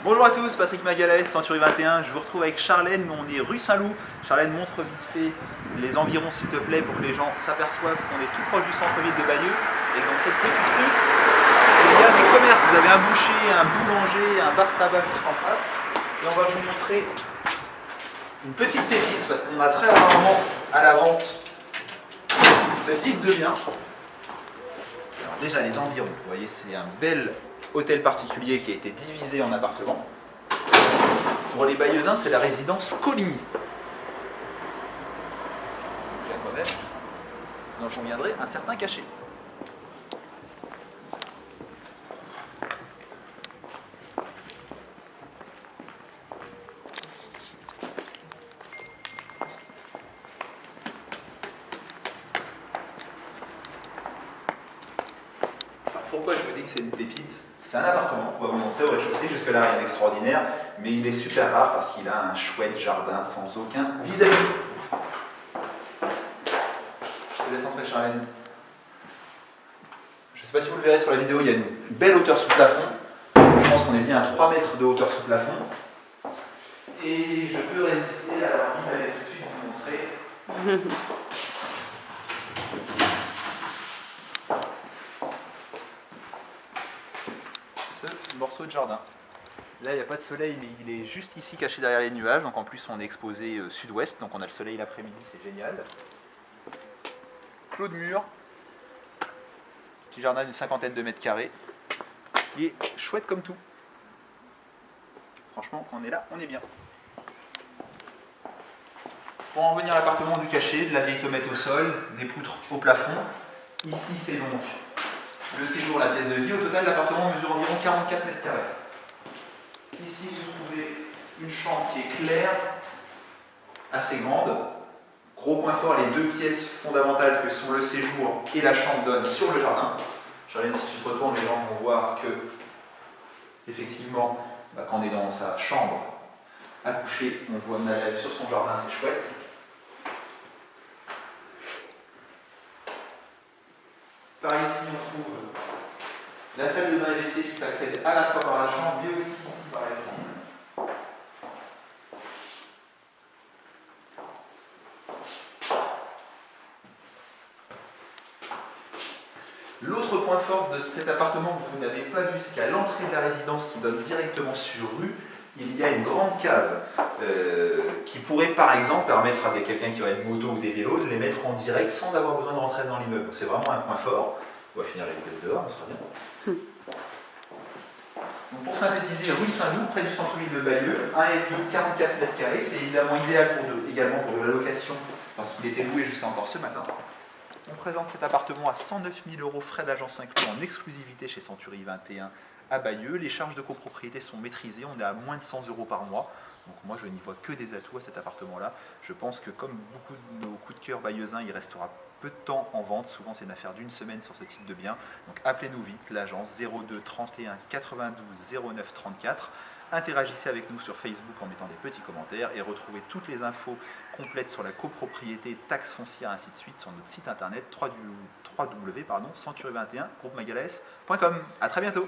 Bonjour à tous, Patrick Magalhaes, Century 21. Je vous retrouve avec Charlène. On est rue Saint-Loup. Charlène, montre vite fait les environs, s'il te plaît, pour que les gens s'aperçoivent qu'on est tout proche du centre-ville de Bayeux. Et dans cette petite rue, il y a des commerces. Vous avez un boucher, un boulanger, un bar-tabac juste en face. Et on va vous montrer une petite pépite, parce qu'on a très rarement à la vente ce type de bien. Alors déjà, les environs. Vous voyez, c'est un bel hôtel particulier qui a été divisé en appartements. Pour les Bayeuxins, c'est la résidence Coligny. Il y a quand même, vous en conviendrez, un certain cachet. Pourquoi je vous dis que c'est une pépite? C'est un appartement, on va vous montrer au rez-de-chaussée, jusque-là rien d'extraordinaire, mais il est super rare parce qu'il a un chouette jardin sans aucun vis-à-vis. Je te laisse entrer, Charlène. Je ne sais pas si vous le verrez sur la vidéo, il y a une belle hauteur sous plafond. Je pense qu'on est bien à 3 mètres de hauteur sous plafond. Et je peux résister à l'envie d'aller tout de suite vous montrer. Ce morceau de jardin. Là, il n'y a pas de soleil, mais il est juste ici caché derrière les nuages. Donc en plus, on est exposé sud-ouest, donc on a le soleil l'après-midi, c'est génial. Clos de mur. Petit jardin d'une 50aine de mètres carrés, qui est chouette comme tout. Franchement, quand on est là, on est bien. Pour en revenir à l'appartement du cachet, de la vieille tomate au sol, des poutres au plafond. Ici, c'est donc le séjour, la pièce de vie. Au total, l'appartement mesure environ 44 mètres carrés. Ici, vous trouvez une chambre qui est claire, assez grande. Gros point fort, les deux pièces fondamentales que sont le séjour et la chambre donnent sur le jardin. Charlène, si tu te retournes, les gens vont voir que, effectivement, quand on est dans sa chambre à coucher, on voit la vue sur son jardin, c'est chouette. Par ici, on trouve la salle de bain et WC qui s'accède à la fois par la chambre, mais aussi par la cuisine. L'autre point fort de cet appartement que vous n'avez pas vu, c'est qu'à l'entrée de la résidence qui donne directement sur rue, il y a une grande cave qui pourrait par exemple permettre à quelqu'un qui aurait une moto ou des vélos de les mettre en direct sans avoir besoin de rentrer dans l'immeuble. C'est vraiment un point fort. On va finir la vidéo dehors, on sera bien. Donc pour synthétiser, rue Saint-Loup, près du centre-ville de Bayeux, 1 F2, 44 mètres carrés, c'est évidemment idéal également pour de la location parce qu'il était loué jusqu'à encore ce matin. On présente cet appartement à 109 000 €, frais d'agence inclus en exclusivité chez Century 21 à Bayeux. Les charges de copropriété sont maîtrisées, on est à moins de 100 € par mois. Donc moi je n'y vois que des atouts à cet appartement-là. Je pense que comme beaucoup de nos coups de cœur bayeuxins, il restera peu de temps en vente. Souvent c'est une affaire d'une semaine sur ce type de bien. Donc appelez-nous vite, l'agence 02 31 92 09 34. Interagissez avec nous sur Facebook en mettant des petits commentaires et retrouvez toutes les infos complètes sur la copropriété, taxes foncières, ainsi de suite sur notre site internet www.century21groupemagalaes.com. A très bientôt.